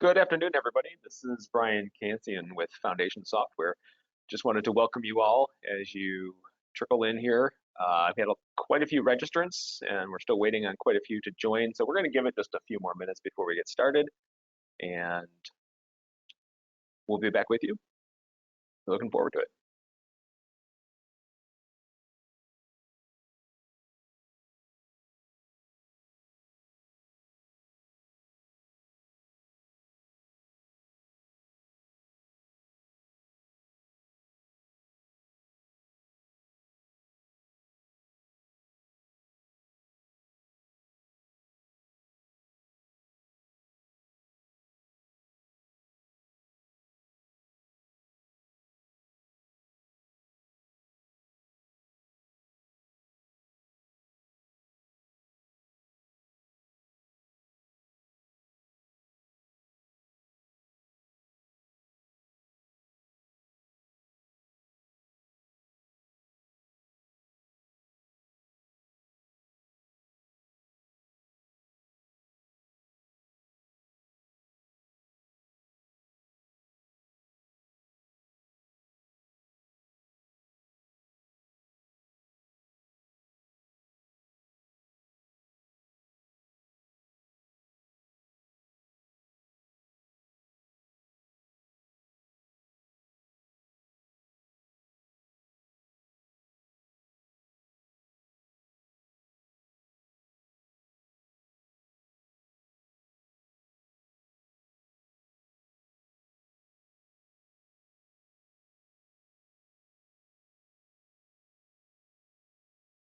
Good afternoon, everybody. This is Brian Cancian with Foundation Software. Just wanted to welcome you all as you trickle in here. I've had quite a few registrants, and we're still waiting on quite a few to join. So we're going to give it just a few more minutes before we get started, and we'll be back with you. Looking forward to it.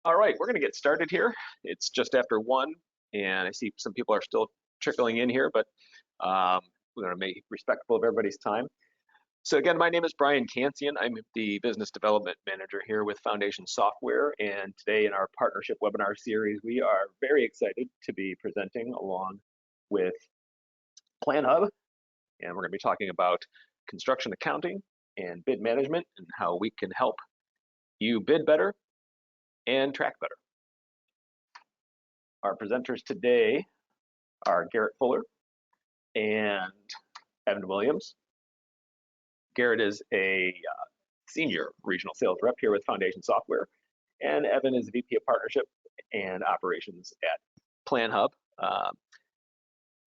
All right, we're going to get started here. It's just after 1, and I see some people are still trickling in here, but we're going to be respectful of everybody's time. So again, my name is Brian Cancian. I'm the Business Development Manager here with Foundation Software, and today in our partnership webinar series, we are very excited to be presenting along with PlanHub, and we're going to be talking about construction accounting and bid management and how we can help you bid better and track better. Our presenters today are Garrett Fuller and Evan Williams. Garrett is a senior regional sales rep here with Foundation Software, and Evan is VP of Partnership and Operations at PlanHub.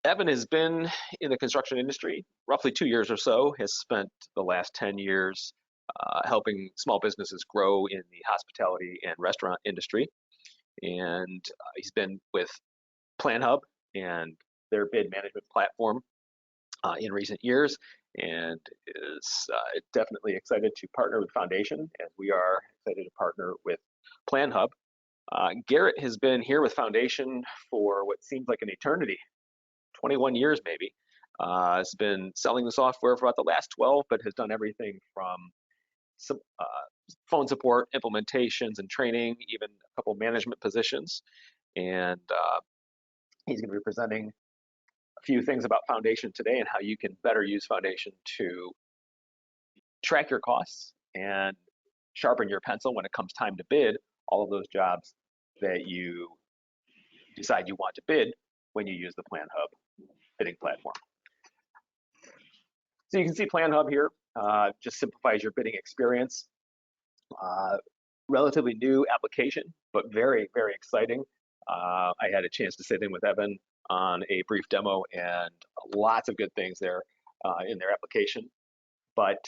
Evan has been in the construction industry roughly 2 years or so, has spent the last 10 years helping small businesses grow in the hospitality and restaurant industry. And he's been with PlanHub and their bid management platform in recent years, and is definitely excited to partner with Foundation, as we are excited to partner with PlanHub. Garrett has been here with Foundation for what seems like an eternity, 21 years maybe. Has been selling the software for about the last 12, but has done everything from some phone support, implementations, and training, even a couple management positions. And he's going to be presenting a few things about Foundation today and how you can better use Foundation to track your costs and sharpen your pencil when it comes time to bid all of those jobs that you decide you want to bid when you use the PlanHub bidding platform. So you can see PlanHub here, just simplifies your bidding experience. Relatively new application, but very, very exciting. I had a chance to sit in with Evan on a brief demo, and lots of good things there in their application. But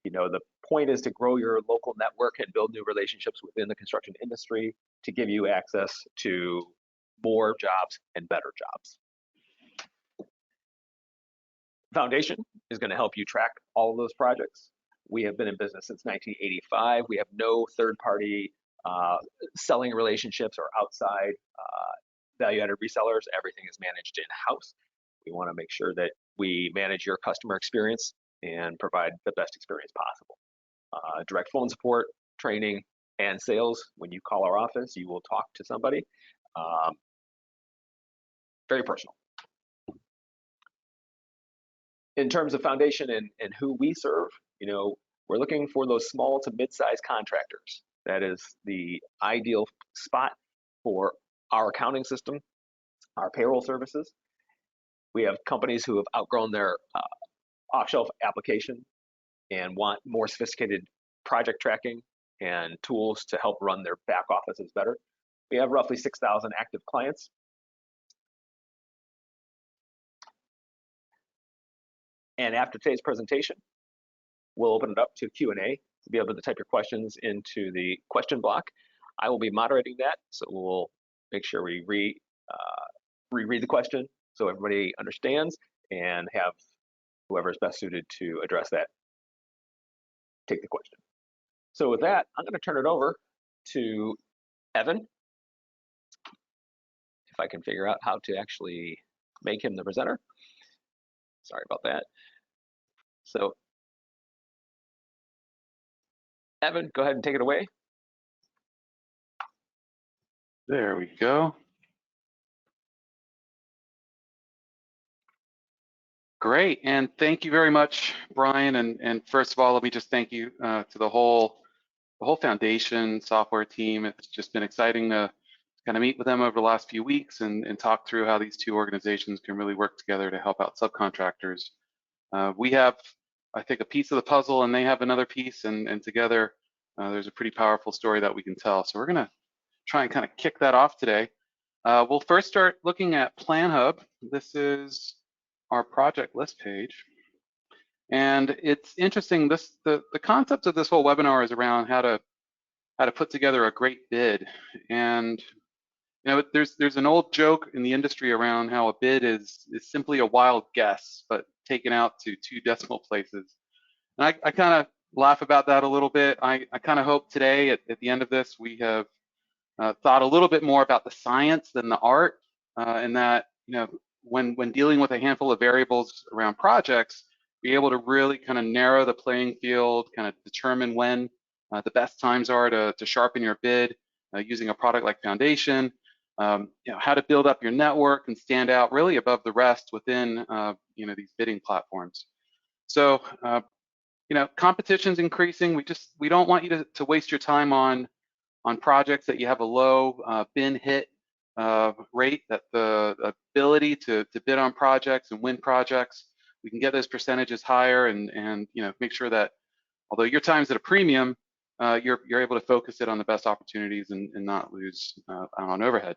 the point is to grow your local network and build new relationships within the construction industry to give you access to more jobs and better jobs. Foundation is going to help you track all of those projects. We have been in business since 1985. We have no third-party selling relationships or outside value-added resellers. Everything is managed in-house. We want to make sure that we manage your customer experience and provide the best experience possible. Direct phone support, training, and sales. When you call our office, you will talk to somebody. Very personal. In terms of Foundation and who we serve, we're looking for those small to mid-sized contractors. That is the ideal spot for our accounting system, our payroll services. We have companies who have outgrown their off-shelf application and want more sophisticated project tracking and tools to help run their back offices better. We have roughly 6,000 active clients. And after today's presentation, we'll open it up to Q&A to be able to type your questions into the question block. I will be moderating that, so we'll make sure we reread the question so everybody understands and have whoever is best suited to address that take the question. So with that, I'm going to turn it over to Evan. If I can figure out how to actually make him the presenter. Sorry about that. So Evan, go ahead and take it away. There we go. Great, and thank you very much, Brian. And first of all, let me just thank you to the whole foundation software team. It's just been exciting to kind of meet with them over the last few weeks and talk through how these two organizations can really work together to help out subcontractors. We have, I think, a piece of the puzzle, and they have another piece, and together there's a pretty powerful story that we can tell. So we're going to try and kind of kick that off today. We'll first start looking at PlanHub. This is our project list page. And it's interesting, the concept of this whole webinar is around how to put together a great bid. And you know, there's an old joke in the industry around how a bid is simply a wild guess, but taken out to 2 decimal places. And I kind of laugh about that a little bit. I kind of hope today at the end of this we have thought a little bit more about the science than the art, and that, you know, when dealing with a handful of variables around projects, be able to really kind of narrow the playing field, kind of determine when the best times are to sharpen your bid using a product like Foundation, you know, how to build up your network and stand out really above the rest within you know, these bidding platforms. So you know, competition's increasing. We don't want you to waste your time on projects that you have a low bin hit rate, that the ability to bid on projects and win projects, we can get those percentages higher and you know, make sure that although your time's at a premium, you're able to focus it on the best opportunities and not lose on overhead.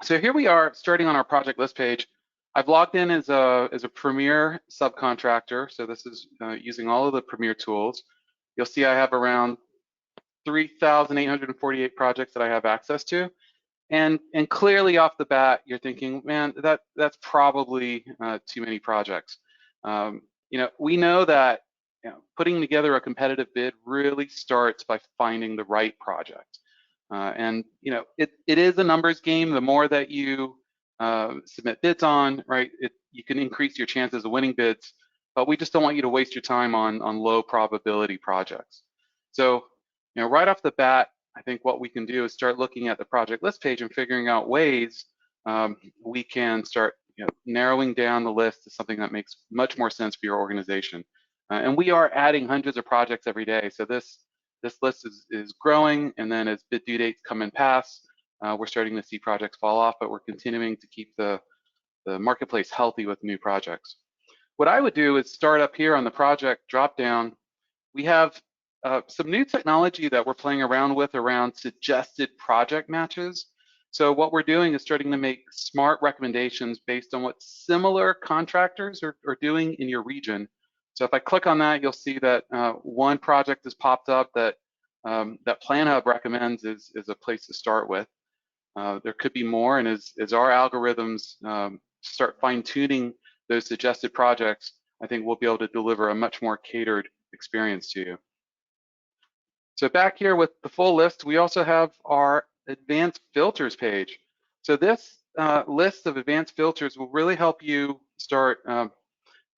So here we are starting on our project list page. I've logged in as a Premier subcontractor. So this is using all of the Premier tools. You'll see I have around 3,848 projects that I have access to. And clearly off the bat, you're thinking, man, that's probably too many projects. You know, we know that, you know, putting together a competitive bid really starts by finding the right project. And you know, it is a numbers game. The more that you submit bids on, right, you can increase your chances of winning bids. But we just don't want you to waste your time on low probability projects. So, you know, right off the bat, I think what we can do is start looking at the project list page and figuring out ways we can start, you know, narrowing down the list to something that makes much more sense for your organization. And we are adding hundreds of projects every day. So this list is growing, and then as bid due dates come and pass, we're starting to see projects fall off, but we're continuing to keep the marketplace healthy with new projects. What I would do is start up here on the project dropdown. We have some new technology that we're playing around with around suggested project matches. So what we're doing is starting to make smart recommendations based on what similar contractors are doing in your region. So if I click on that, you'll see that one project has popped up that that PlanHub recommends is a place to start with. There could be more, and as our algorithms start fine-tuning those suggested projects, I think we'll be able to deliver a much more catered experience to you. So back here with the full list, we also have our advanced filters page. So this list of advanced filters will really help you start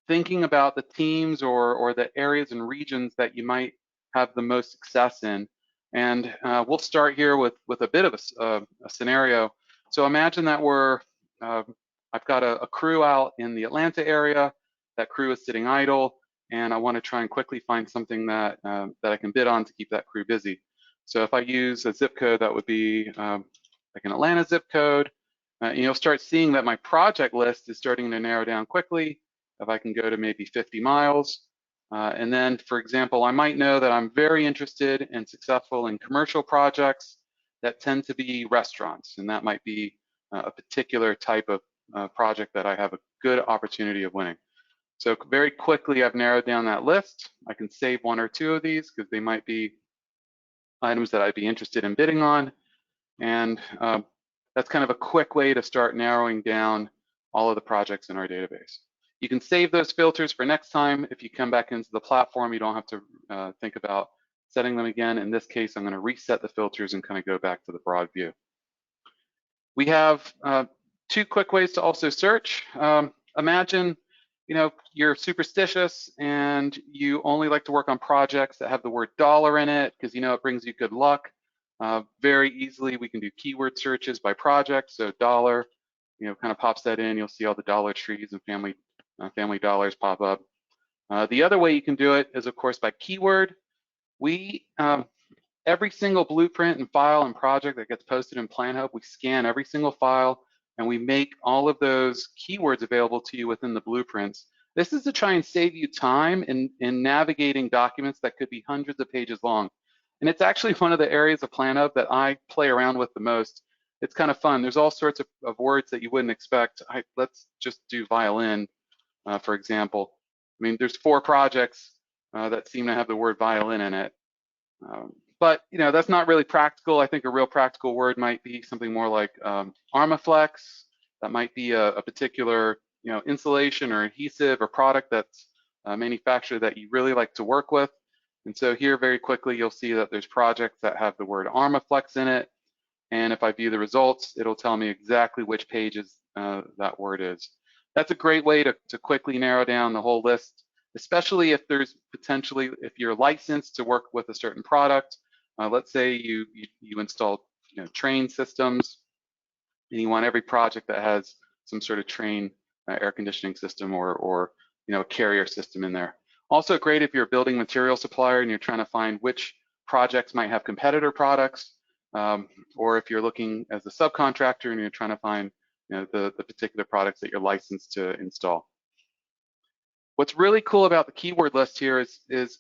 thinking about the teams or the areas and regions that you might have the most success in. And we'll start here with a bit of a scenario. So imagine that I've got a crew out in the Atlanta area. That crew is sitting idle, and I want to try and quickly find something that I can bid on to keep that crew busy. So if I use a zip code, that would be like an Atlanta zip code. And you'll start seeing that my project list is starting to narrow down quickly. If I can go to maybe 50 miles. And then, for example, I might know that I'm very interested and successful in commercial projects that tend to be restaurants. And that might be a particular type of project that I have a good opportunity of winning. So very quickly, I've narrowed down that list. I can save one or two of these because they might be items that I'd be interested in bidding on. And that's kind of a quick way to start narrowing down all of the projects in our database. You can save those filters for next time. If you come back into the platform, you don't have to think about setting them again. In this case, I'm going to reset the filters and kind of go back to the broad view. We have two quick ways to also search. Imagine, you're superstitious and you only like to work on projects that have the word dollar in it because it brings you good luck. Very easily, we can do keyword searches by project. So dollar, kind of pops that in. You'll see all the Dollar Trees and family dollars pop up. The other way you can do it is, of course, by keyword. Every single blueprint and file and project that gets posted in PlantHub, we scan every single file and we make all of those keywords available to you within the blueprints. This is to try and save you time in navigating documents that could be hundreds of pages long. And it's actually one of the areas of PlantHub that I play around with the most. It's kind of fun. There's all sorts of words that you wouldn't expect. Let's just do violin, for example. I mean, there's 4 projects that seem to have the word violin in it. But that's not really practical. I think a real practical word might be something more like Armaflex. That might be a particular insulation or adhesive or product that's manufactured that you really like to work with. And so here, very quickly, you'll see that there's projects that have the word Armaflex in it. And if I view the results, it'll tell me exactly which pages that word is. That's a great way to quickly narrow down the whole list, especially if there's potentially, if you're licensed to work with a certain product. Let's say you install train systems and you want every project that has some sort of train air conditioning system or a carrier system in there. Also great if you're a building material supplier and you're trying to find which projects might have competitor products, or if you're looking as a subcontractor and you're trying to find the particular products that you're licensed to install. What's really cool about the keyword list here is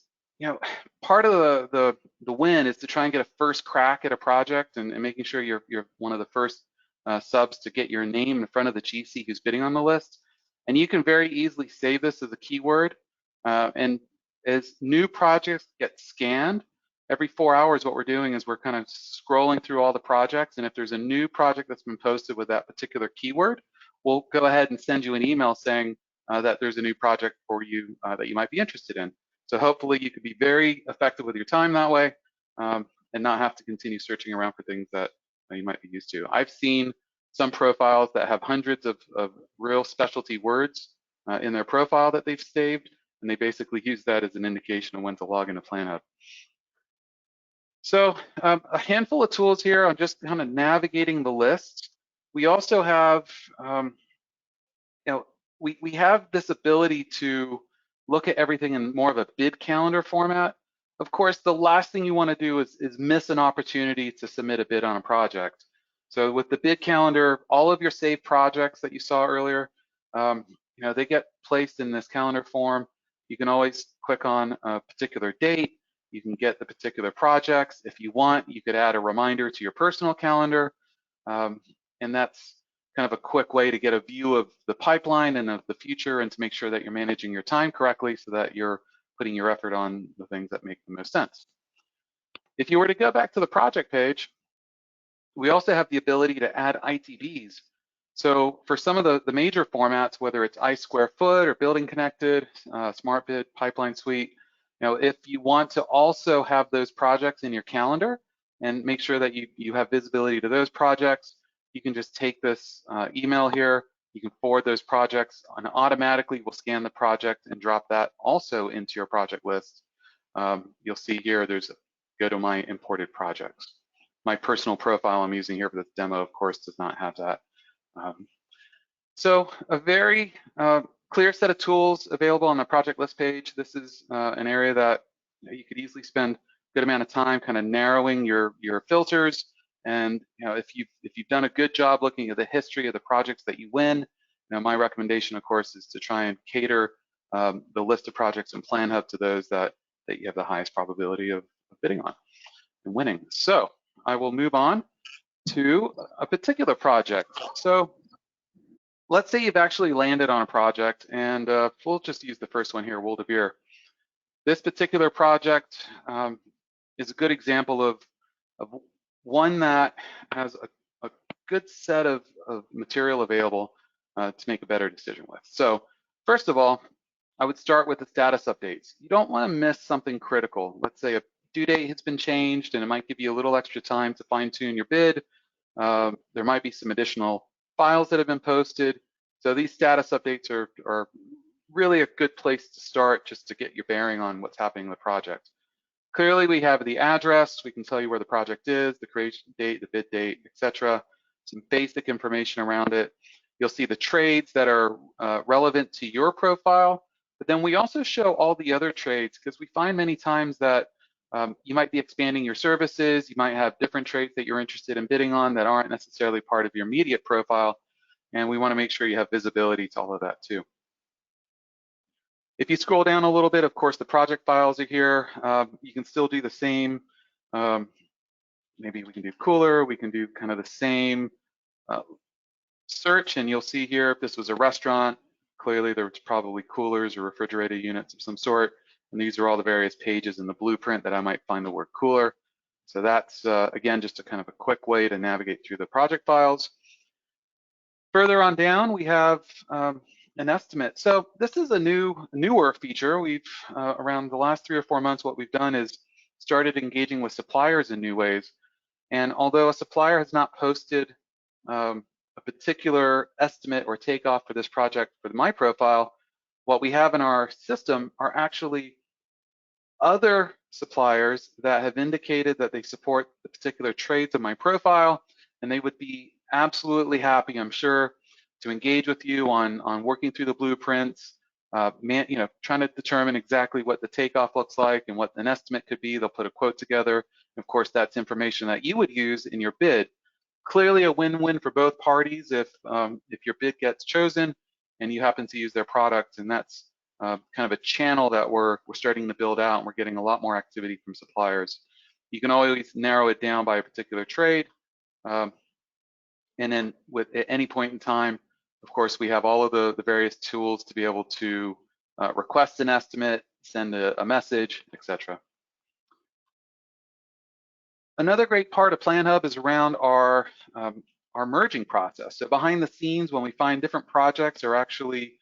part of the win is to try and get a first crack at a project and making sure you're one of the first subs to get your name in front of the GC who's bidding on the list. And you can very easily save this as a keyword. And as new projects get scanned, every 4 hours, what we're doing is we're kind of scrolling through all the projects. And if there's a new project that's been posted with that particular keyword, we'll go ahead and send you an email saying that there's a new project for you that you might be interested in. So hopefully you could be very effective with your time that way and not have to continue searching around for things that you might be used to. I've seen some profiles that have hundreds of real specialty words in their profile that they've saved, and they basically use that as an indication of when to log into PlantHub. So a handful of tools here on just kind of navigating the list. We also have, we have this ability to look at everything in more of a bid calendar format. Of course, the last thing you want to do is miss an opportunity to submit a bid on a project. So with the bid calendar, all of your saved projects that you saw earlier, they get placed in this calendar form. You can always click on a particular date. You can get the particular projects. If you want, you could add a reminder to your personal calendar. And that's kind of a quick way to get a view of the pipeline and of the future and to make sure that you're managing your time correctly so that you're putting your effort on the things that make the most sense. If you were to go back to the project page, we also have the ability to add ITBs. So for some of the major formats, whether it's ICE square foot or building connected, smart bid, pipeline suite, if you want to also have those projects in your calendar and make sure that you have visibility to those projects, you can just take this email here, you can forward those projects, and automatically will scan the project and drop that also into your project list. You'll see here, there's go to my imported projects. My personal profile I'm using here for this demo, of course, does not have that. So a very clear set of tools available on the project list page. This is an area that you could easily spend a good amount of time kind of narrowing your filters And if you've done a good job looking at the history of the projects that you win, my recommendation, of course, is to try and cater the list of projects in PlanHub to those that you have the highest probability of bidding on and winning. So I will move on to a particular project. So let's say you've actually landed on a project, and we'll just use the first one here, Wildebeer. This particular project is a good example of one that has a good set of material available to make a better decision with. So first of all, I would start with the status updates. You don't want to miss something critical. Let's say a due date has been changed and it might give you a little extra time to fine tune your bid. There might be some additional files that have been posted. So these status updates are really a good place to start just to get your bearing on what's happening in the project. Clearly, we have the address. We can tell you where the project is, the creation date, the bid date, etc. Some basic information around it. You'll see the trades that are relevant to your profile, but then we also show all the other trades because we find many times that you might be expanding your services, you might have different trades that you're interested in bidding on that aren't necessarily part of your immediate profile, and we want to make sure you have visibility to all of that too. If you scroll down a little bit, of course, the project files are here. You can still do the same. Maybe we can do cooler. We can do kind of the same search, and you'll see here if this was a restaurant, clearly there was probably coolers or refrigerator units of some sort. And these are all the various pages in the blueprint that I might find the word cooler. So that's, again, just a kind of a quick way to navigate through the project files. Further on down, we have an estimate. So this is a newer feature. We've, around the last 3 or 4 months, what we've done is started engaging with suppliers in new ways. And although a supplier has not posted a particular estimate or takeoff for this project for my profile, what we have in our system are actually other suppliers that have indicated that they support the particular trades of my profile, and they would be absolutely happy, I'm sure, to engage with you on working through the blueprints, trying to determine exactly what the takeoff looks like and what an estimate could be. They'll put a quote together. Of course, that's information that you would use in your bid. Clearly a win-win for both parties if your bid gets chosen and you happen to use their product, and that's kind of a channel that we're starting to build out, and we're getting a lot more activity from suppliers. You can always narrow it down by a particular trade, and then at any point in time, of course, we have all of the various tools to be able to request an estimate, send a message, etc. Another great part of PlanHub is around our merging process. So behind the scenes, when we find different projects are actually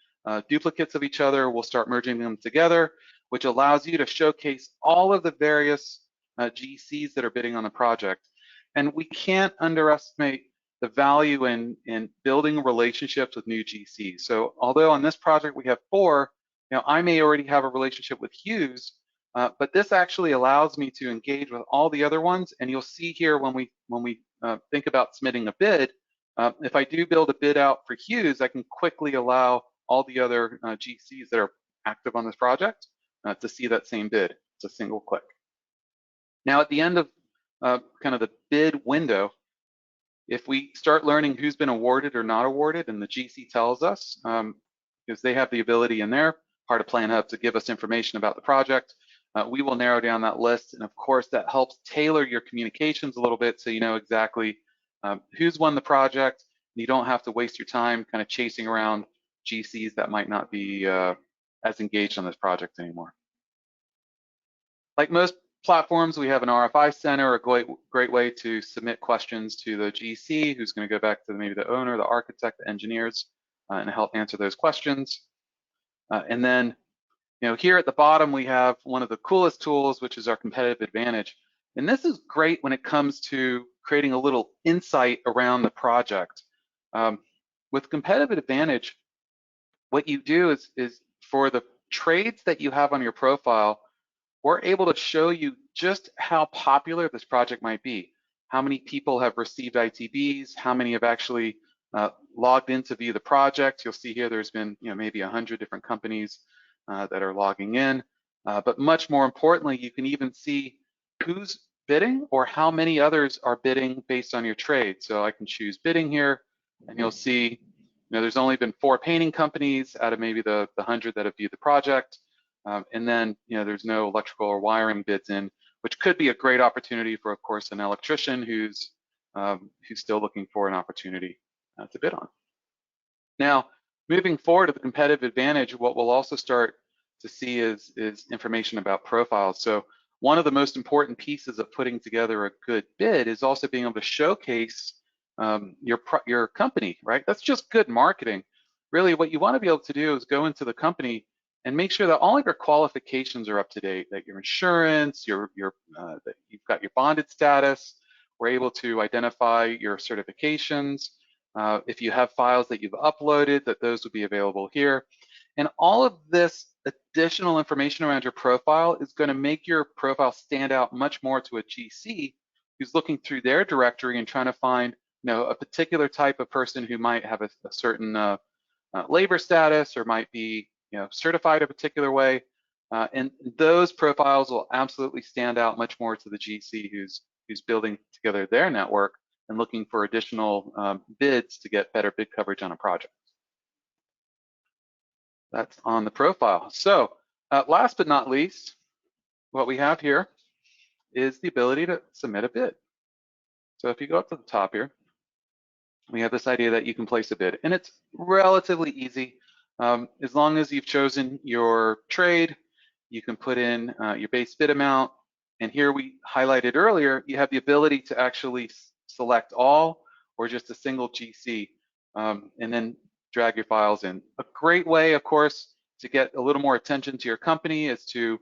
duplicates of each other, we'll start merging them together, which allows you to showcase all of the various GCs that are bidding on the project. And we can't underestimate the value in building relationships with new GCs. So although on this project we have 4, I may already have a relationship with Hughes, but this actually allows me to engage with all the other ones. And you'll see here when we think about submitting a bid, if I do build a bid out for Hughes, I can quickly allow all the other GCs that are active on this project to see that same bid. It's a single click. Now at the end of kind of the bid window, if we start learning who's been awarded or not awarded, and the GC tells us, because they have the ability in their part of PlanHub to give us information about the project, we will narrow down that list. And of course, that helps tailor your communications a little bit so you know exactly who's won the project. You don't have to waste your time kind of chasing around GCs that might not be as engaged on this project anymore. Like most platforms, we have an RFI center, a great way to submit questions to the GC, who's going to go back to maybe the owner, the architect, the engineers, and help answer those questions. And then, here at the bottom, we have one of the coolest tools, which is our competitive advantage. And this is great when it comes to creating a little insight around the project. With competitive advantage, what you do is for the trades that you have on your profile, we're able to show you just how popular this project might be. How many people have received ITBs, how many have actually logged in to view the project. You'll see here there's been maybe 100 different companies that are logging in. But much more importantly, you can even see who's bidding or how many others are bidding based on your trade. So I can choose bidding here, and you'll see, there's only been 4 painting companies out of maybe the 100 that have viewed the project. And then, there's no electrical or wiring bids in, which could be a great opportunity for, of course, an electrician who's still looking for an opportunity to bid on. Now, moving forward to the competitive advantage, what we'll also start to see is information about profiles. So one of the most important pieces of putting together a good bid is also being able to showcase your company, right? That's just good marketing. Really, what you want to be able to do is go into the company and make sure that all of your qualifications are up to date, that your insurance, that you've got your bonded status. We're able to identify your certifications. If you have files that you've uploaded, that those would be available here. And all of this additional information around your profile is going to make your profile stand out much more to a GC who's looking through their directory and trying to find, a particular type of person who might have a certain labor status or might be, certified a particular way. And those profiles will absolutely stand out much more to the GC who's building together their network and looking for additional bids to get better bid coverage on a project. That's on the profile. So last but not least, what we have here is the ability to submit a bid. So if you go up to the top here, we have this idea that you can place a bid, and it's relatively easy. As long as you've chosen your trade, you can put in your base bid amount. And here we highlighted earlier, you have the ability to actually select all or just a single GC, and then drag your files in. A great way, of course, to get a little more attention to your company is to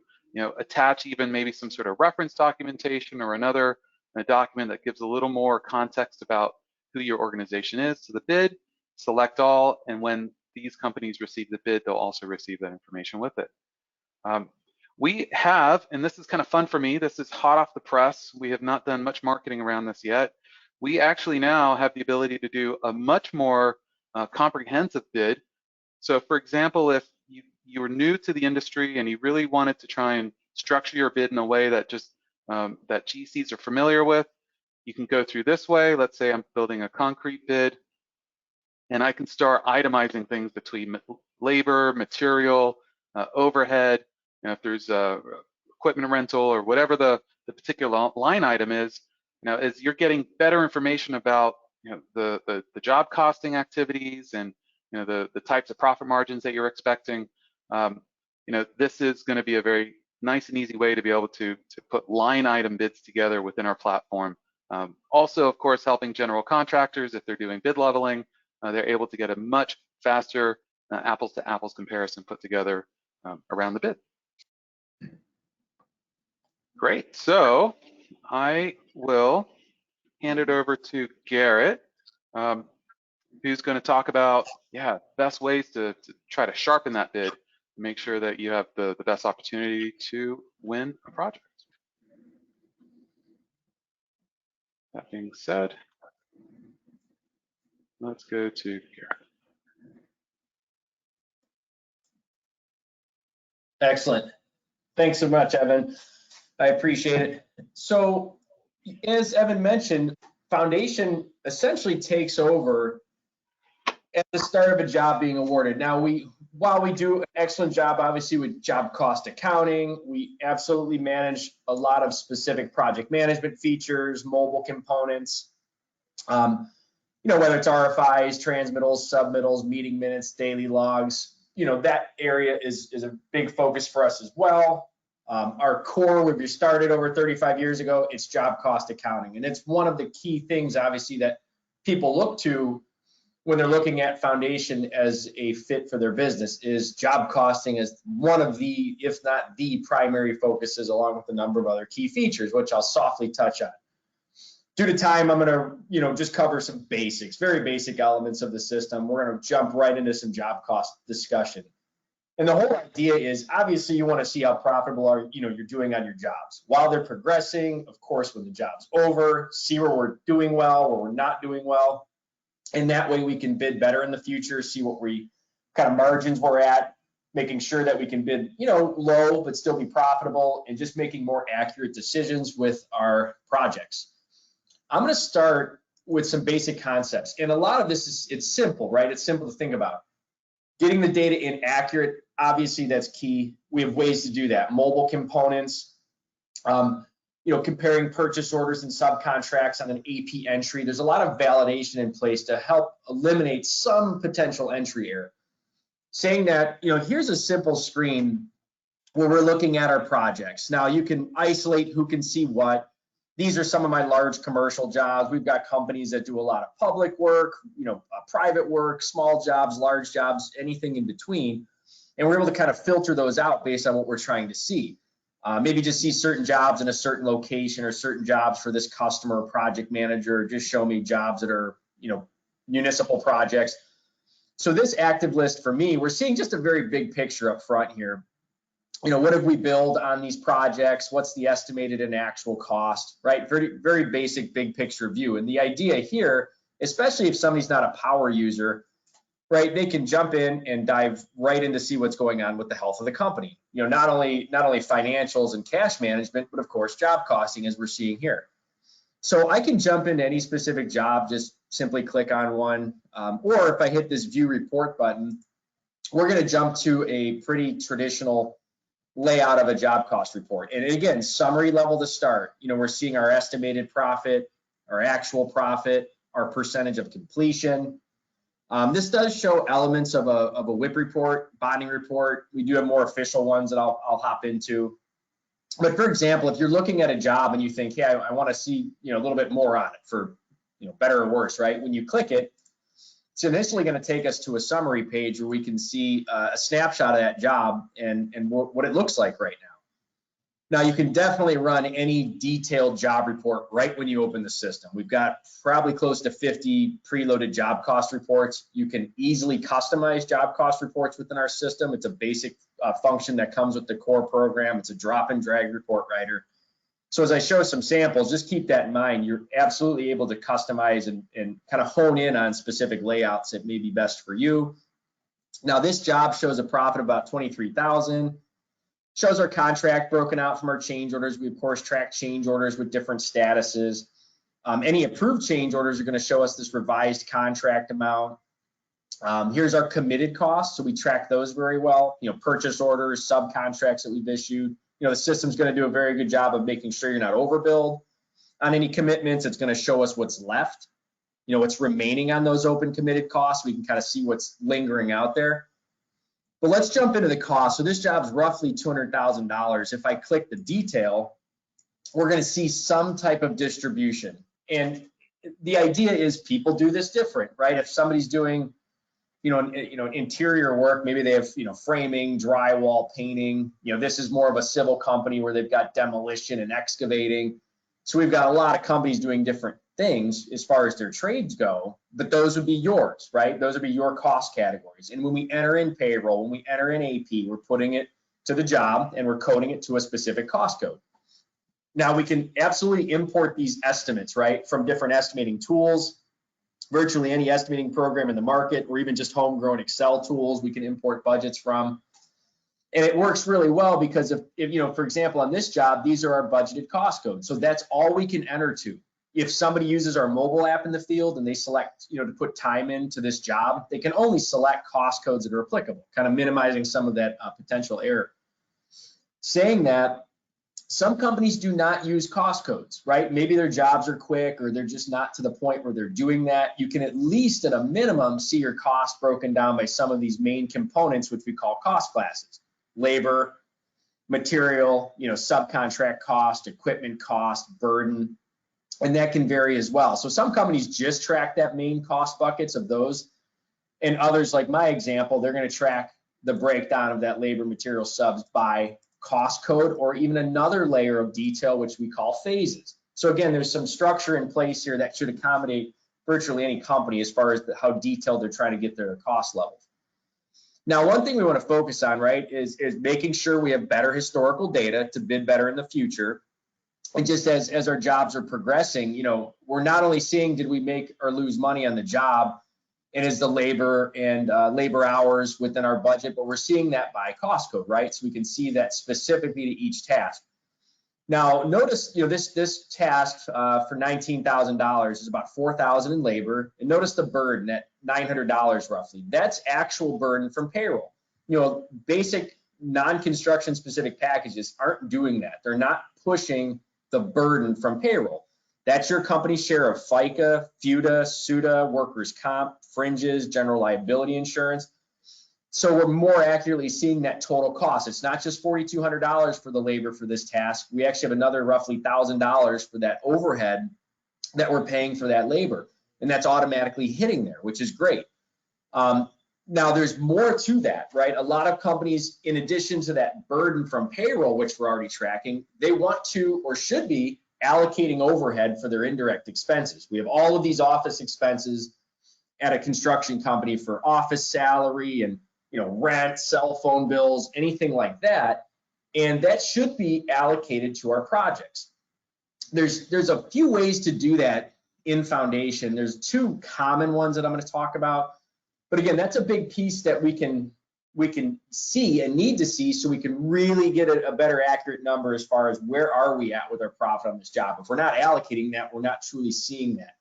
attach even maybe some sort of reference documentation or another document that gives a little more context about who your organization is to the bid, select all, and when these companies receive the bid, they'll also receive that information with it. We have, and this is kind of fun for me, this is hot off the press, we have not done much marketing around this yet. We actually now have the ability to do a much more comprehensive bid. So for example, if you were new to the industry and you really wanted to try and structure your bid in a way that just that GCs are familiar with, you can go through this way. Let's say I'm building a concrete bid, and I can start itemizing things between labor, material, overhead. If there's equipment rental or whatever the particular line item is, as you're getting better information about the job costing activities and the types of profit margins that you're expecting, this is going to be a very nice and easy way to be able to put line item bids together within our platform. Also, of course, helping general contractors if they're doing bid leveling, they're able to get a much faster apples to apples comparison put together around the bid. Great, so I will hand it over to Garrett, who's going to talk about, best ways to try to sharpen that bid, make sure that you have the best opportunity to win a project. That being said, let's go to Garrett. Excellent. Thanks so much, Evan. I appreciate it. So as Evan mentioned, Foundation essentially takes over at the start of a job being awarded. Now, while we do an excellent job, obviously, with job cost accounting, we absolutely manage a lot of specific project management features, mobile components, whether it's RFIs, transmittals, submittals, meeting minutes, daily logs, that area is a big focus for us as well. Our core, when we started over 35 years ago, it's job cost accounting. And it's one of the key things, obviously, that people look to when they're looking at Foundation as a fit for their business, is job costing as one of the, if not the primary focuses, along with a number of other key features, which I'll softly touch on. Due to time, I'm going to, just cover some basics, very basic elements of the system. We're going to jump right into some job cost discussion. And the whole idea is, obviously, you want to see how profitable you're doing on your jobs while they're progressing. Of course, when the job's over, see where we're doing well, where we're not doing well. And that way we can bid better in the future, see what kind of margins we're at, making sure that we can bid, low, but still be profitable, and just making more accurate decisions with our projects. I'm going to start with some basic concepts. And a lot of this it's simple, right? It's simple to think about. Getting the data in accurate, obviously that's key. We have ways to do that. Mobile components, comparing purchase orders and subcontracts on an AP entry. There's a lot of validation in place to help eliminate some potential entry error. Saying that, here's a simple screen where we're looking at our projects. Now you can isolate who can see what. These are some of my large commercial jobs. We've got companies that do a lot of public work, private work, small jobs, large jobs, anything in between. And we're able to kind of filter those out based on what we're trying to see. Maybe just see certain jobs in a certain location or certain jobs for this customer or project manager. Just show me jobs that are, municipal projects. So this active list for me, we're seeing just a very big picture up front here. What have we billed on these projects? What's the estimated and actual cost, right? Very, very basic, big picture view. And the idea here, especially if somebody's not a power user, right, they can jump in and dive right in to see what's going on with the health of the company. Not only financials and cash management, but of course, job costing, as we're seeing here. So I can jump into any specific job, just simply click on one. Or if I hit this view report button, we're going to jump to a pretty traditional layout of a job cost report. And again, summary level to start. We're seeing our estimated profit, our actual profit, our percentage of completion. This does show elements of a WIP report, bonding report. We do have more official ones that I'll hop into. But for example, if you're looking at a job and you think, hey, I want to see a little bit more on it for better or worse, right? When you click it, it's initially going to take us to a summary page where we can see a snapshot of that job and what it looks like right now. Now, you can definitely run any detailed job report right when you open the system. We've got probably close to 50 preloaded job cost reports. You can easily customize job cost reports within our system. It's a basic function that comes with the core program. It's a drop and drag report writer. So as I show some samples, just keep that in mind. You're absolutely able to customize and kind of hone in on specific layouts that may be best for you. Now, this job shows a profit of about $23,000. Shows our contract broken out from our change orders. We, of course, track change orders with different statuses. Any approved change orders are going to show us this revised contract amount. Here's our committed costs. So we track those very well. Purchase orders, subcontracts that we've issued. The system's going to do a very good job of making sure you're not overbilled on any commitments. It's going to show us what's left, what's remaining on those open committed costs. We can kind of see what's lingering out there. But let's jump into the cost. So this job's roughly $200,000. If I click the detail, we're going to see some type of distribution. And the idea is people do this different, right? If somebody's doing, interior work, maybe they have, framing, drywall, painting. This is more of a civil company where they've got demolition and excavating. So we've got a lot of companies doing different things as far as their trades go, but those would be yours, right? Those would be your cost categories. And when we enter in payroll, when we enter in AP, we're putting it to the job and we're coding it to a specific cost code. Now we can absolutely import these estimates, right, from different estimating tools, virtually any estimating program in the market, or even just homegrown Excel tools we can import budgets from. And it works really well because if for example, on this job, these are our budgeted cost codes. So that's all we can enter to. If somebody uses our mobile app in the field and they select, to put time into this job, they can only select cost codes that are applicable, kind of minimizing some of that potential error. Saying that, some companies do not use cost codes, right? Maybe their jobs are quick or they're just not to the point where they're doing that. You can at least at a minimum see your costs broken down by some of these main components, which we call cost classes: labor, material, subcontract cost, equipment cost, burden. And that can vary as well. So some companies just track that main cost buckets of those, and others, like my example, they're going to track the breakdown of that labor, material, subs by cost code, or even another layer of detail, which we call phases. So again, there's some structure in place here that should accommodate virtually any company as far as how detailed they're trying to get their cost levels. Now, one thing we want to focus on, right, is making sure we have better historical data to bid better in the future. And just as our jobs are progressing, we're not only seeing did we make or lose money on the job, and is the labor and labor hours within our budget, but we're seeing that by cost code, right? So we can see that specifically to each task. Now, notice, this task for $19,000 is about $4,000 in labor, and notice the burden at $900 roughly. That's actual burden from payroll. Basic non-construction specific packages aren't doing that. They're not pushing the burden from payroll. That's your company's share of FICA, FUTA, SUTA, workers' comp, fringes, general liability insurance. So we're more accurately seeing that total cost. It's not just $4,200 for the labor for this task. We actually have another roughly $1,000 for that overhead that we're paying for that labor. And that's automatically hitting there, which is great. Now there's more to that, right? A lot of companies, in addition to that burden from payroll, which we're already tracking, they want to or should be allocating overhead for their indirect expenses. We have all of these office expenses at a construction company for office salary and rent, cell phone bills, anything like that. And that should be allocated to our projects. There's a few ways to do that in Foundation. There's two common ones that I'm going to talk about. But again, that's a big piece that we can see and need to see so we can really get a better accurate number as far as where are we at with our profit on this job. If we're not allocating that, we're not truly seeing that.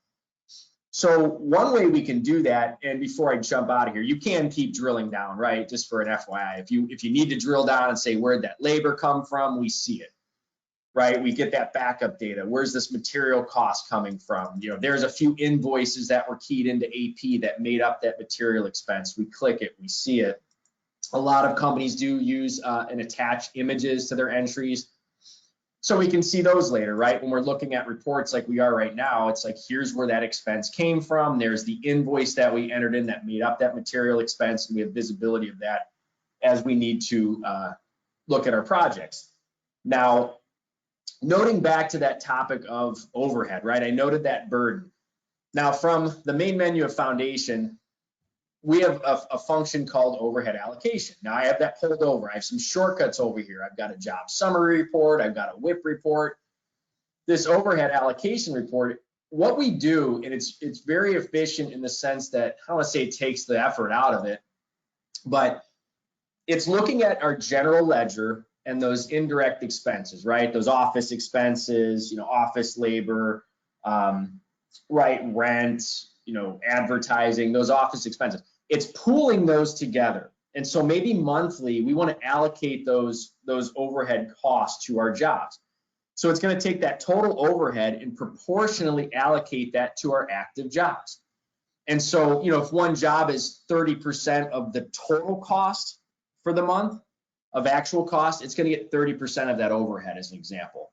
So one way we can do that, and before I jump out of here, you can keep drilling down, right? Just for an FYI, if you need to drill down and say where'd that labor come from, we see it, right? We get that backup data. Where's this material cost coming from? There's a few invoices that were keyed into AP that made up that material expense. We click it, we see it. A lot of companies do use and attach images to their entries. So we can see those later, right? When we're looking at reports like we are right now, it's like, here's where that expense came from. There's the invoice that we entered in that made up that material expense, and we have visibility of that as we need to look at our projects. Now, noting back to that topic of overhead, right? I noted that burden. Now, from the main menu of Foundation, we have a function called overhead allocation. Now I have that pulled over. I have some shortcuts over here. I've got a job summary report. I've got a WIP report. This overhead allocation report, what we do, and it's very efficient in the sense that, I don't want to say it takes the effort out of it, but it's looking at our general ledger and those indirect expenses, right? Those office expenses, office labor, right, rent, advertising, those office expenses. It's pooling those together. And so maybe monthly, we want to allocate those overhead costs to our jobs. So it's going to take that total overhead and proportionally allocate that to our active jobs. And so, if one job is 30% of the total cost for the month of actual cost, it's going to get 30% of that overhead as an example.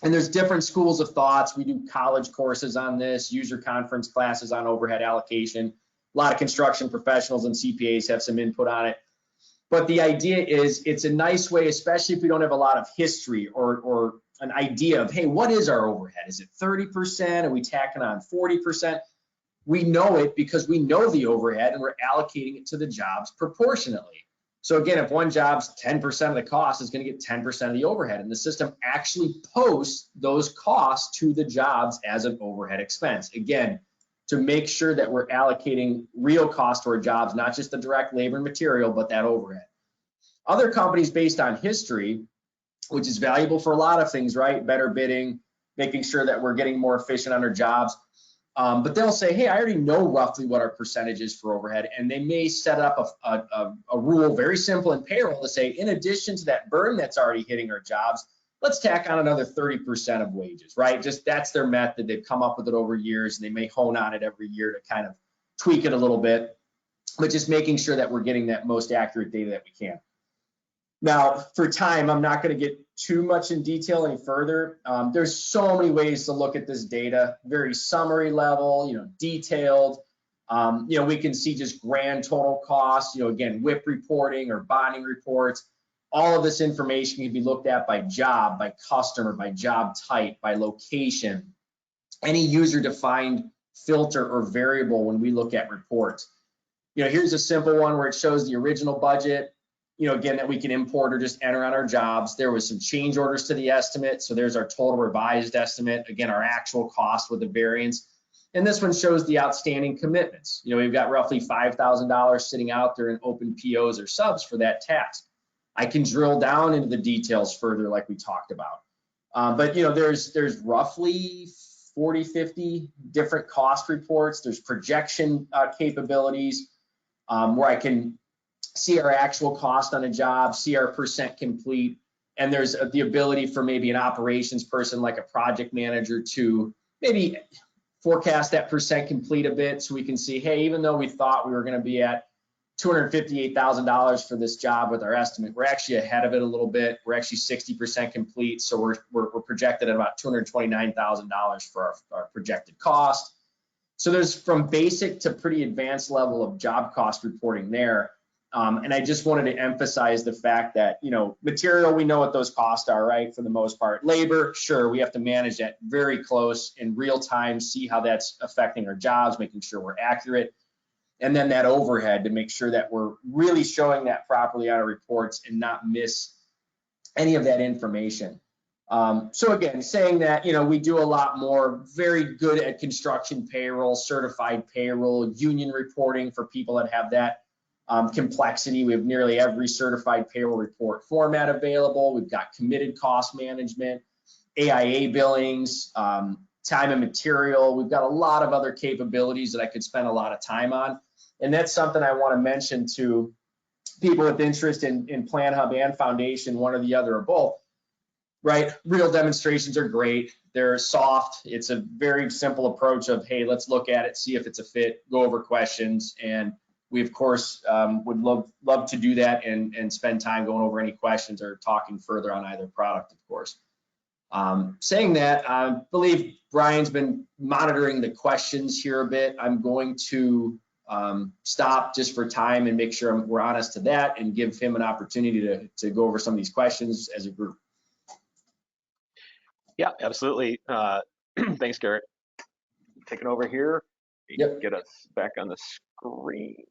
And there's different schools of thoughts. We do college courses on this, user conference classes on overhead allocation. A lot of construction professionals and CPAs have some input on it. But the idea is it's a nice way, especially if we don't have a lot of history or an idea of, hey, what is our overhead? Is it 30%? Are we tacking on 40%? We know it because we know the overhead and we're allocating it to the jobs proportionately. So again, if one job's 10% of the cost, is going to get 10% of the overhead, and the system actually posts those costs to the jobs as an overhead expense. Again, to make sure that we're allocating real cost to our jobs, not just the direct labor and material, but that overhead. Other companies based on history, which is valuable for a lot of things, right? Better bidding, making sure that we're getting more efficient on our jobs. But they'll say, hey, I already know roughly what our percentage is for overhead, and they may set up a rule very simple in payroll to say, in addition to that burden that's already hitting our jobs, let's tack on another 30% of wages, right? Just that's their method. They've come up with it over years, and they may hone on it every year to kind of tweak it a little bit, but just making sure that we're getting that most accurate data that we can. Now, for time, I'm not going to get too much in detail any further. There's so many ways to look at this data, very summary level, detailed. We can see just grand total costs, again, WIP reporting or bonding reports. All of this information can be looked at by job, by customer, by job type, by location, any user-defined filter or variable when we look at reports. Here's a simple one where it shows the original budget, again, that we can import or just enter on our jobs. There was some change orders to the estimate. So there's our total revised estimate. Again, our actual cost with the variance. And this one shows the outstanding commitments. You know, we've got roughly $5,000 sitting out there in open POs or subs for that task. I can drill down into the details further like we talked about. But you know, there's roughly 40, 50 different cost reports. There's projection capabilities where I can see our actual cost on a job, see our percent complete, and there's the ability for maybe an operations person like a project manager to maybe forecast that percent complete a bit so we can see, hey, even though we thought we were going to be at $258,000 for this job with our estimate, we're actually ahead of it a little bit. We're actually 60% complete, so we're projected at about $229,000 for our projected cost. So there's from basic to pretty advanced level of job cost reporting there. And I just wanted to emphasize the fact that, you know, material, we know what those costs are, right? For the most part. Labor, sure, we have to manage that very close in real time, see how that's affecting our jobs, making sure we're accurate. And then that overhead to make sure that we're really showing that properly on our reports and not miss any of that information. So again, saying that, you know, we do a lot more, very good at construction payroll, certified payroll, union reporting for people that have that complexity. We have nearly every certified payroll report format available. We've got committed cost management, AIA billings, time and material. We've got a lot of other capabilities that I could spend a lot of time on. And that's something I want to mention to people with interest in PlanHub and Foundation, one or the other or both, right? Real demonstrations are great. They're soft. It's a very simple approach of, hey, let's look at it, see if it's a fit, go over questions. And we, of course, would love to do that and spend time going over any questions or talking further on either product, of course. Saying that, I believe Brian's been monitoring the questions here a bit. I'm going to stop just for time and make sure we're honest to that and give him an opportunity to go over some of these questions as a group. Yeah, absolutely. Thanks, Garrett. Taking over here. Yep. Get us back on the screen.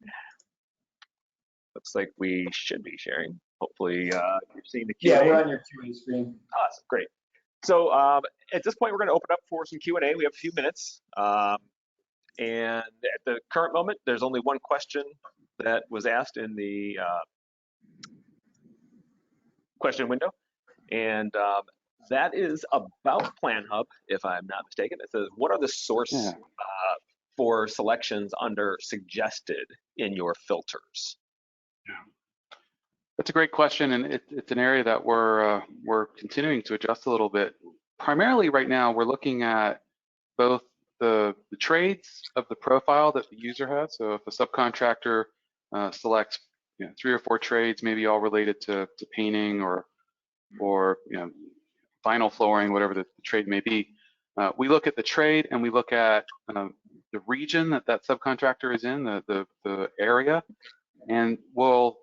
Looks like we should be sharing. Hopefully, you're seeing the Q&A. Yeah, we're on your Q&A screen. Awesome, great. So at this point, we're going to open up for some Q&A. We have a few minutes. And at the current moment, there's only one question that was asked in the question window. And that is about PlanHub, if I'm not mistaken. It says, what are the source for selections under suggested in your filters? That's a great question, and it's an area that we're continuing to adjust a little bit. Primarily right now, we're looking at both the trades of the profile that the user has. So if a subcontractor selects 3 or 4 trades, maybe all related to painting or vinyl flooring, whatever the trade may be, we look at the trade and we look at the region that subcontractor is in, the area, and we'll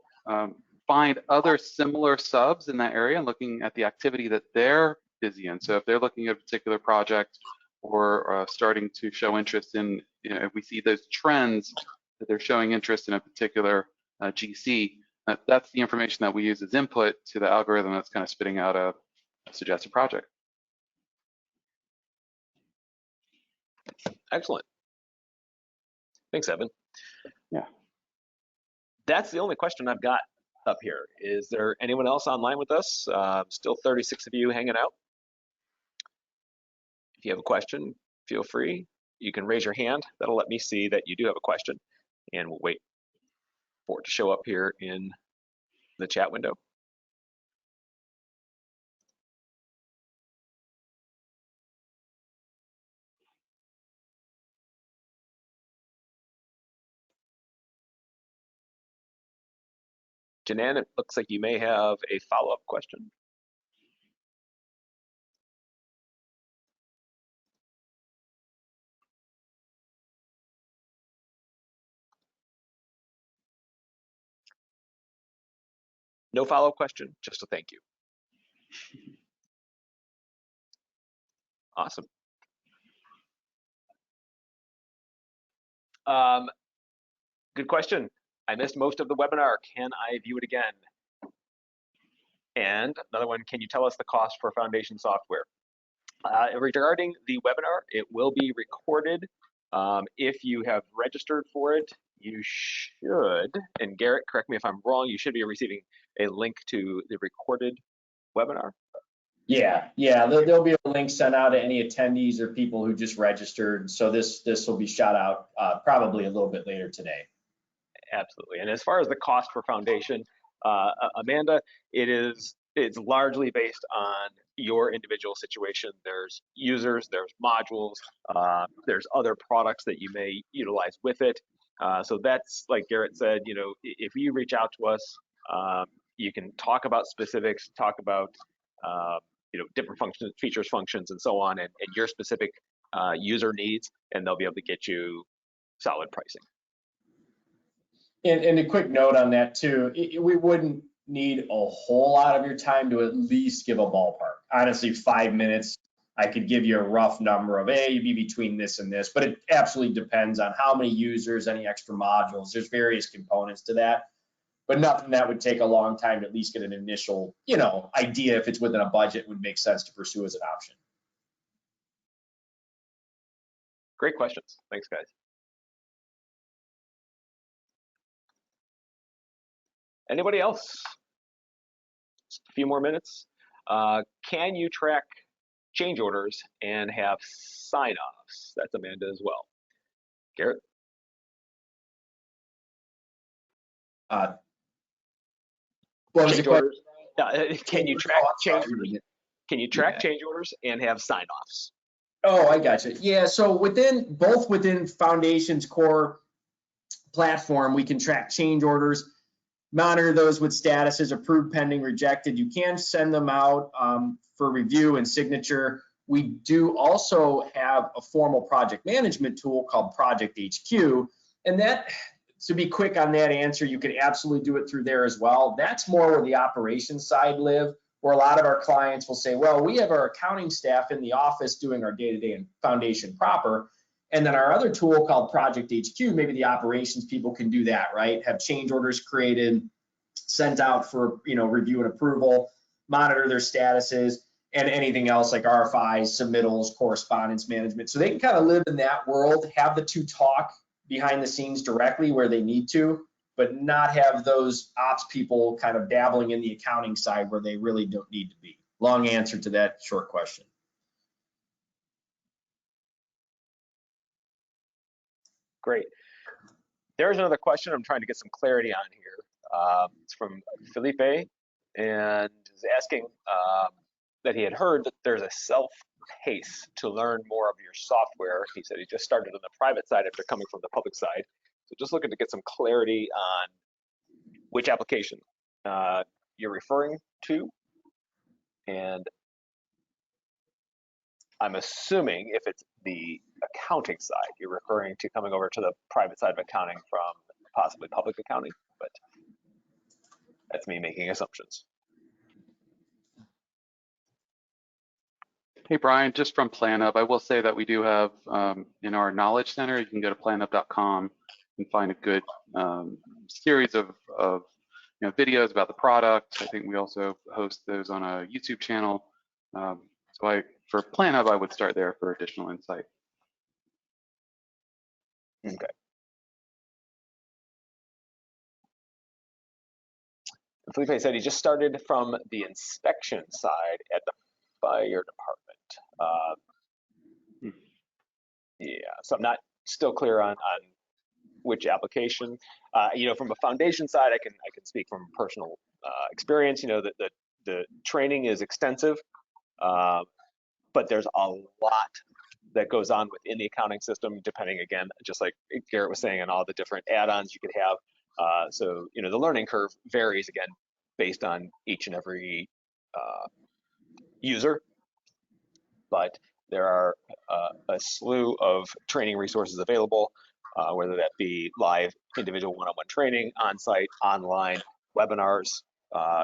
find other similar subs in that area and looking at the activity that they're busy in. So if they're looking at a particular project or starting to show interest in, if we see those trends that they're showing interest in a particular GC, that's the information that we use as input to the algorithm that's kind of spitting out a suggested project. Excellent. Thanks, Evan. Yeah. That's the only question I've got up here. Is there anyone else online with us? Still 36 of you hanging out. If you have a question, feel free. You can raise your hand. That'll let me see that you do have a question, and we'll wait for it to show up here in the chat window. Janan, it looks like you may have a follow-up question. No follow-up question, just a thank you. Awesome. Good question. I missed most of the webinar. Can I view it again? And another one, can you tell us the cost for Foundation software? Regarding the webinar, it will be recorded If you have registered for it, you should, and Garrett, correct me if I'm wrong, you should be receiving a link to the recorded webinar. Yeah, there'll be a link sent out to any attendees or people who just registered. So this will be shot out probably a little bit later today. Absolutely. And as far as the cost for foundation, Amanda, it's largely based on your individual situation. There's users, there's modules, there's other products that you may utilize with it. So that's, like Garrett said, if you reach out to us, you can talk about specifics, talk about different functions, features, functions, and so on, and your specific user needs, and they'll be able to get you solid pricing. And a quick note on that too, we wouldn't need a whole lot of your time to at least give a ballpark. Honestly, 5 minutes, I could give you a rough number of, hey, you'd be between this and this, but it absolutely depends on how many users, any extra modules. There's various components to that, but nothing that would take a long time to at least get an initial, idea if it's within a budget would make sense to pursue as an option. Great questions. Thanks, guys. Anybody else? Just a few more minutes. Can you track change orders and have sign-offs? That's Amanda as well. Garrett? What was change the orders. Can you track change orders and have sign-offs? Oh, I got you. Yeah, so within Foundation's core platform, we can track change orders, monitor those with statuses, approved, pending, rejected. You can send them out for review and signature. We do also have a formal project management tool called Project HQ, and that, to be quick on that answer, you can absolutely do it through there as well. That's more where the operations side live, where a lot of our clients will say, well, we have our accounting staff in the office doing our day-to-day and Foundation proper. And then our other tool called Project HQ, maybe the operations people can do that, right? Have change orders created, sent out for review and approval, monitor their statuses, and anything else like RFIs, submittals, correspondence management. So they can kind of live in that world, have the two talk behind the scenes directly where they need to, but not have those ops people kind of dabbling in the accounting side where they really don't need to be. Long answer to that short question. Great. There's another question I'm trying to get some clarity on here. It's from Felipe, and is asking that he had heard that there's a self-pace to learn more of your software. He said he just started on the private side after coming from the public side. So just looking to get some clarity on which application you're referring to. And I'm assuming if it's the accounting side, you're referring to coming over to the private side of accounting from possibly public accounting, but that's me making assumptions. Hey, Brian, just from PlanUp, I will say that we do have in our Knowledge Center, you can go to planup.com and find a good series of videos about the product. I think we also host those on a YouTube channel. So for PlanUp, I would start there for additional insight. Okay. Felipe said he just started from the inspection side at the fire department. Yeah, so I'm not still clear on which application. From a Foundation side, I can speak from personal experience. The training is extensive, but there's a lot that goes on within the accounting system, depending, again, just like Garrett was saying, on all the different add-ons you could have. So the learning curve varies, again, based on each and every user, but there are a slew of training resources available, whether that be live individual one-on-one training, on-site, online, webinars,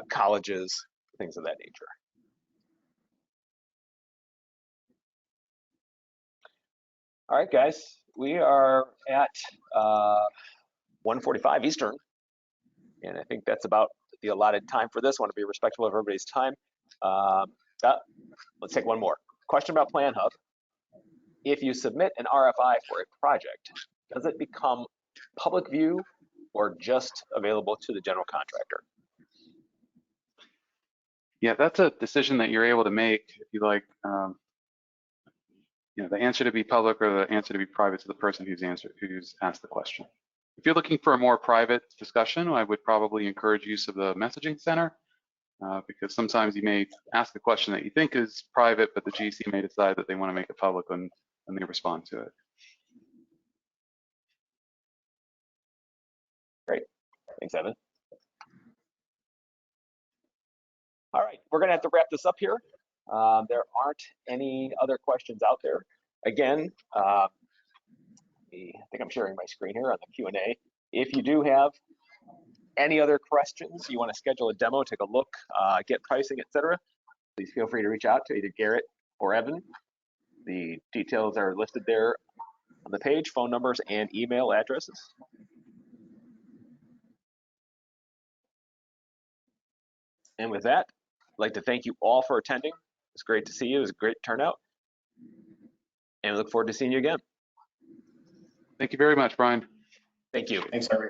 colleges, things of that nature. All right, guys, we are at 1:45 Eastern, and I think that's about the allotted time for this. I want to be respectful of everybody's time. Let's take one more. Question about PlanHub. if you submit an RFI for a project, does it become public view or just available to the general contractor? Yeah, that's a decision that you're able to make if you like, the answer to be public or the answer to be private to the person who's asked the question. If you're looking for a more private discussion, I would probably encourage use of the messaging center because sometimes you may ask a question that you think is private, but the GC may decide that they want to make it public when they respond to it. Great, thanks, Evan. All right, we're gonna have to wrap this up here. There aren't any other questions out there. Again, I think I'm sharing my screen here on the Q&A. If you do have any other questions, you want to schedule a demo, take a look, get pricing, etc., please feel free to reach out to either Garrett or Evan. The details are listed there on the page, phone numbers and email addresses. And with that, I'd like to thank you all for attending. It's great to see you. It was a great turnout. And we look forward to seeing you again. Thank you very much, Brian. Thank you. Thanks, Harvey.